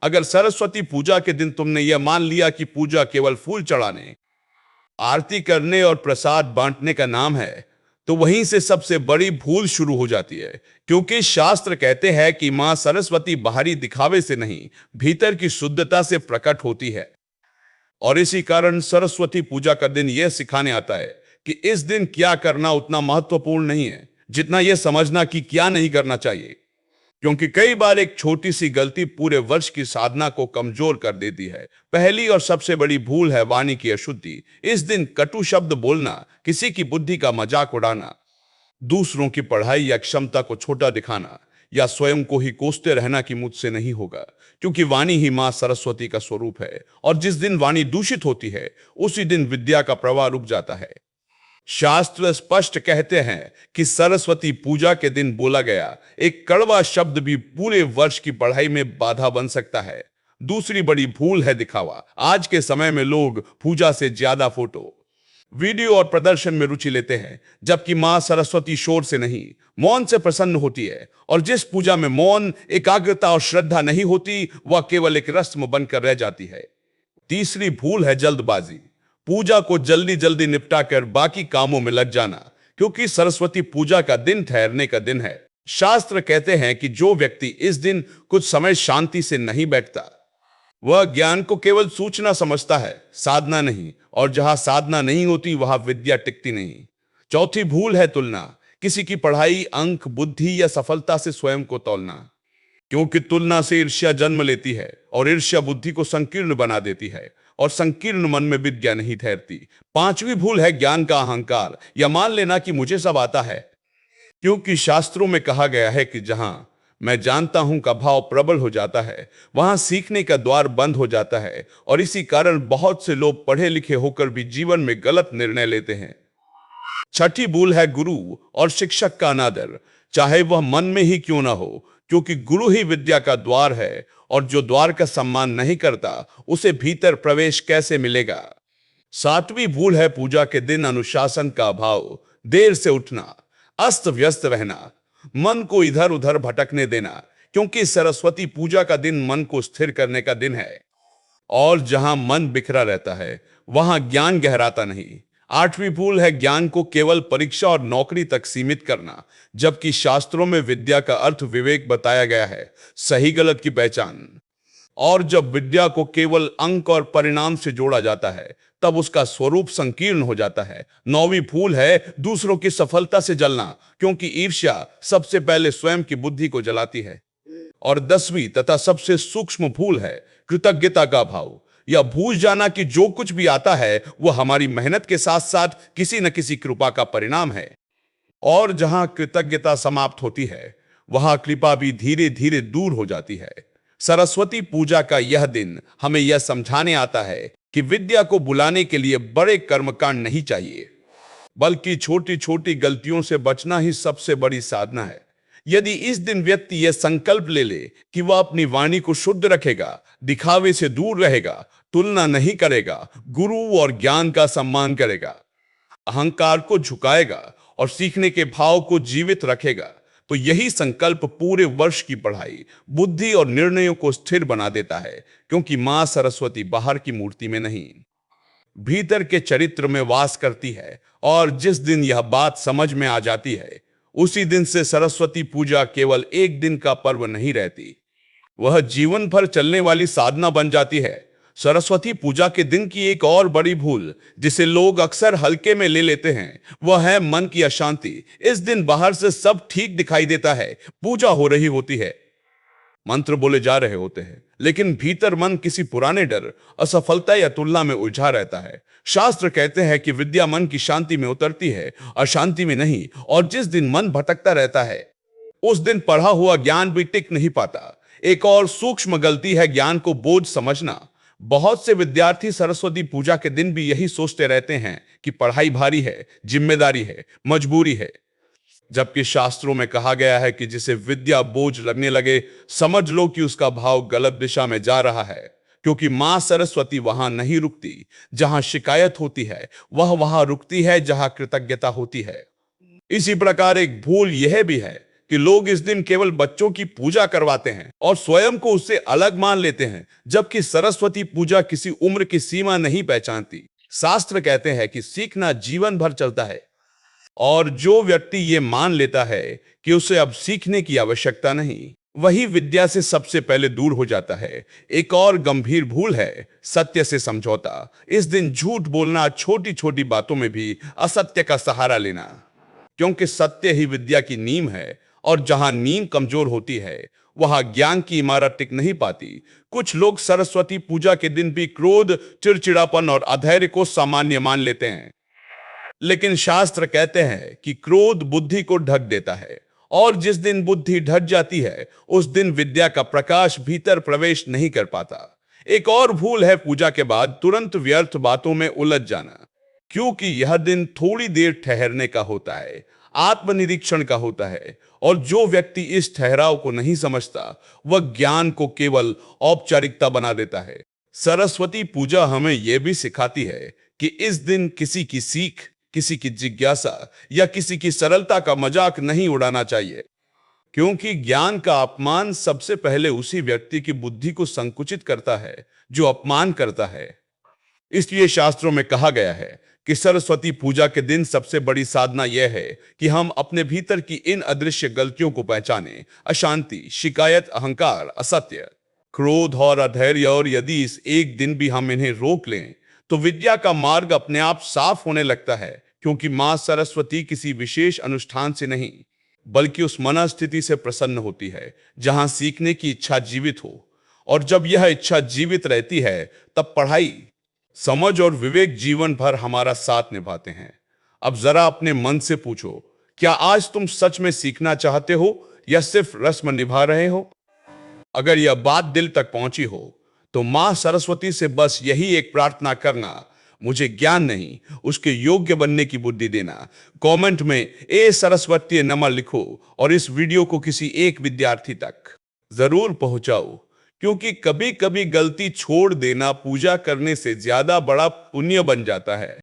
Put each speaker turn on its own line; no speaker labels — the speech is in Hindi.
अगर सरस्वती पूजा के दिन तुमने यह मान लिया कि पूजा केवल फूल चढ़ाने, आरती करने और प्रसाद बांटने का नाम है, तो वहीं से सबसे बड़ी भूल शुरू हो जाती है। क्योंकि शास्त्र कहते हैं कि मां सरस्वती बाहरी दिखावे से नहीं, भीतर की शुद्धता से प्रकट होती है। और इसी कारण सरस्वती पूजा का दिन यह सिखाने आता है कि इस दिन क्या करना उतना महत्वपूर्ण नहीं है जितना यह समझना कि क्या नहीं करना चाहिए। क्योंकि कई बार एक छोटी सी गलती पूरे वर्ष की साधना को कमजोर कर देती है। पहली और सबसे बड़ी भूल है वाणी की अशुद्धि। इस दिन कटु शब्द बोलना, किसी की बुद्धि का मजाक उड़ाना, दूसरों की पढ़ाई या क्षमता को छोटा दिखाना या स्वयं को ही कोसते रहना कि मुझसे नहीं होगा। क्योंकि वाणी ही मां सरस्वती का स्वरूप है और जिस दिन वाणी दूषित होती है उसी दिन विद्या का प्रवाह रुक जाता है। शास्त्र स्पष्ट कहते हैं कि सरस्वती पूजा के दिन बोला गया एक कड़वा शब्द भी पूरे वर्ष की पढ़ाई में बाधा बन सकता है। दूसरी बड़ी भूल है दिखावा। आज के समय में लोग पूजा से ज्यादा फोटो, वीडियो और प्रदर्शन में रुचि लेते हैं, जबकि मां सरस्वती शोर से नहीं, मौन से प्रसन्न होती है। और जिस पूजा में मौन, एकाग्रता और श्रद्धा नहीं होती, वह केवल एक रस्म बनकर रह जाती है। तीसरी भूल है जल्दबाजी। पूजा को जल्दी जल्दी निपटा कर बाकी कामों में लग जाना, क्योंकि सरस्वती पूजा का दिन ठहरने का दिन है। शास्त्र कहते हैं कि जो व्यक्ति इस दिन कुछ समय शांति से नहीं बैठता, वह ज्ञान को केवल सूचना समझता है, साधना नहीं। और जहां साधना नहीं होती वहां विद्या टिकती नहीं। चौथी भूल है तुलना। किसी की पढ़ाई, अंक, बुद्धि या सफलता से स्वयं को तौलना, क्योंकि तुलना से ईर्ष्या जन्म लेती है और ईर्ष्या बुद्धि को संकीर्ण बना देती है और संकीर्ण मन में विद्या नहीं ठहरती। पांचवी भूल है ज्ञान का अहंकार या मान लेना कि मुझे सब आता है। क्योंकि शास्त्रों में कहा गया है कि जहां मैं जानता हूं का भाव प्रबल हो जाता है, वहां सीखने का द्वार बंद हो जाता है। और इसी कारण बहुत से लोग पढ़े लिखे होकर भी जीवन में गलत निर्णय लेते हैं। छठी भूल है गुरु और शिक्षक का अनादर, चाहे वह मन में ही क्यों ना हो, क्योंकि गुरु ही विद्या का द्वार है और जो द्वार का सम्मान नहीं करता उसे भीतर प्रवेश कैसे मिलेगा। सातवीं भूल है पूजा के दिन अनुशासन का अभाव। देर से उठना, अस्त व्यस्त रहना, मन को इधर उधर भटकने देना, क्योंकि सरस्वती पूजा का दिन मन को स्थिर करने का दिन है और जहां मन बिखरा रहता है वहां ज्ञान गहराता नहीं। आठवीं भूल है ज्ञान को केवल परीक्षा और नौकरी तक सीमित करना, जबकि शास्त्रों में विद्या का अर्थ विवेक बताया गया है, सही गलत की पहचान। और जब विद्या को केवल अंक और परिणाम से जोड़ा जाता है तब उसका स्वरूप संकीर्ण हो जाता है। नौवीं भूल है दूसरों की सफलता से जलना, क्योंकि ईर्ष्या सबसे पहले स्वयं की बुद्धि को जलाती है। और 10वीं तथा सबसे सूक्ष्म भूल है कृतज्ञता का भाव, या भूल जाना कि जो कुछ भी आता है वह हमारी मेहनत के साथ साथ किसी न किसी कृपा का परिणाम है। और जहां कृतज्ञता समाप्त होती है वहां कृपा भी धीरे धीरे दूर हो जाती है। सरस्वती पूजा का यह दिन हमें यह समझाने आता है कि विद्या को बुलाने के लिए बड़े कर्मकांड नहीं चाहिए, बल्कि छोटी छोटी गलतियों से बचना ही सबसे बड़ी साधना है। यदि इस दिन व्यक्ति यह संकल्प ले ले कि वह अपनी वाणी को शुद्ध रखेगा, दिखावे से दूर रहेगा, तुलना नहीं करेगा, गुरु और ज्ञान का सम्मान करेगा, अहंकार को झुकाएगा और सीखने के भाव को जीवित रखेगा, तो यही संकल्प पूरे वर्ष की पढ़ाई, बुद्धि और निर्णयों को स्थिर बना देता है। क्योंकि मां सरस्वती बाहर की मूर्ति में नहीं, भीतर के चरित्र में वास करती है। और जिस दिन यह बात समझ में आ जाती है उसी दिन से सरस्वती पूजा केवल एक दिन का पर्व नहीं रहती, वह जीवन भर चलने वाली साधना बन जाती है। सरस्वती पूजा के दिन की एक और बड़ी भूल जिसे लोग अक्सर हल्के में ले लेते हैं वह है मन की अशांति। इस दिन बाहर से सब ठीक दिखाई देता है, पूजा हो रही होती है, मंत्र बोले जा रहे होते हैं, लेकिन भीतर मन किसी पुराने डर, असफलता या तुलना में उलझा रहता है। शास्त्र कहते हैं कि विद्या मन की शांति में उतरती है, अशांति में नहीं। और जिस दिन मन भटकता रहता है उस दिन पढ़ा हुआ ज्ञान भी टिक नहीं पाता। एक और सूक्ष्म गलती है ज्ञान को बोझ समझना। बहुत से विद्यार्थी सरस्वती पूजा के दिन भी यही सोचते रहते हैं कि पढ़ाई भारी है, जिम्मेदारी है, मजबूरी है, जबकि शास्त्रों में कहा गया है कि जिसे विद्या बोझ लगने लगे समझ लो कि उसका भाव गलत दिशा में जा रहा है। क्योंकि मां सरस्वती वहां नहीं रुकती जहां शिकायत होती है, वह वहां रुकती है जहां कृतज्ञता होती है। इसी प्रकार एक भूल यह भी है कि लोग इस दिन केवल बच्चों की पूजा करवाते हैं और स्वयं को उससे अलग मान लेते हैं, जबकि सरस्वती पूजा किसी उम्र की सीमा नहीं पहचानती। शास्त्र कहते हैं कि सीखना जीवन भर चलता है और जो व्यक्ति ये मान लेता है कि उसे अब सीखने की आवश्यकता नहीं, वही विद्या से सबसे पहले दूर हो जाता है। एक और गंभीर भूल है सत्य से समझौता। इस दिन झूठ बोलना, छोटी छोटी बातों में भी असत्य का सहारा लेना, क्योंकि सत्य ही विद्या की नींव है और जहां नींव कमजोर होती है वहां ज्ञान की इमारत टिक नहीं पाती। कुछ लोग सरस्वती पूजा के दिन भी क्रोध, चिड़चिड़ापन और अधैर्य को सामान्य मान लेते हैं, लेकिन शास्त्र कहते हैं कि क्रोध बुद्धि को ढक देता है और जिस दिन बुद्धि ढक जाती है उस दिन विद्या का प्रकाश भीतर प्रवेश नहीं कर पाता। एक और भूल है पूजा के बाद तुरंत व्यर्थ बातों में उलझ जाना, क्योंकि यह दिन थोड़ी देर ठहरने का होता है, आत्मनिरीक्षण का होता है, और जो व्यक्ति इस ठहराव को नहीं समझता वह ज्ञान को केवल औपचारिकता बना देता है। सरस्वती पूजा हमें यह भी सिखाती है कि इस दिन किसी की सीख, किसी की जिज्ञासा या किसी की सरलता का मजाक नहीं उड़ाना चाहिए, क्योंकि ज्ञान का अपमान सबसे पहले उसी व्यक्ति की बुद्धि को संकुचित करता है जो अपमान करता है। इसलिए शास्त्रों में कहा गया है कि सरस्वती पूजा के दिन सबसे बड़ी साधना यह है कि हम अपने भीतर की इन अदृश्य गलतियों को पहचानें। अशांति, शिकायत, अहंकार, असत्य, क्रोध और अधैर्य, और यदि इस एक दिन भी हम इन्हें रोक लें तो विद्या का मार्ग अपने आप साफ होने लगता है, क्योंकि मां सरस्वती किसी विशेष अनुष्ठान से नहीं बल्कि उस मनस्थिति से प्रसन्न होती है जहां सीखने की इच्छा जीवित हो। और जब यह इच्छा जीवित रहती है तब पढ़ाई, समझ और विवेक जीवन भर हमारा साथ निभाते हैं। अब जरा अपने मन से पूछो, क्या आज तुम सच में सीखना चाहते हो या सिर्फ रस्म निभा रहे हो? अगर यह बात दिल तक पहुंची हो तो मां सरस्वती से बस यही एक प्रार्थना करना, मुझे ज्ञान नहीं, उसके योग्य बनने की बुद्धि देना। कमेंट में ए सरस्वती नमः लिखो और इस वीडियो को किसी एक विद्यार्थी तक जरूर पहुंचाओ, क्योंकि कभी कभी गलती छोड़ देना पूजा करने से ज्यादा बड़ा पुण्य बन जाता है।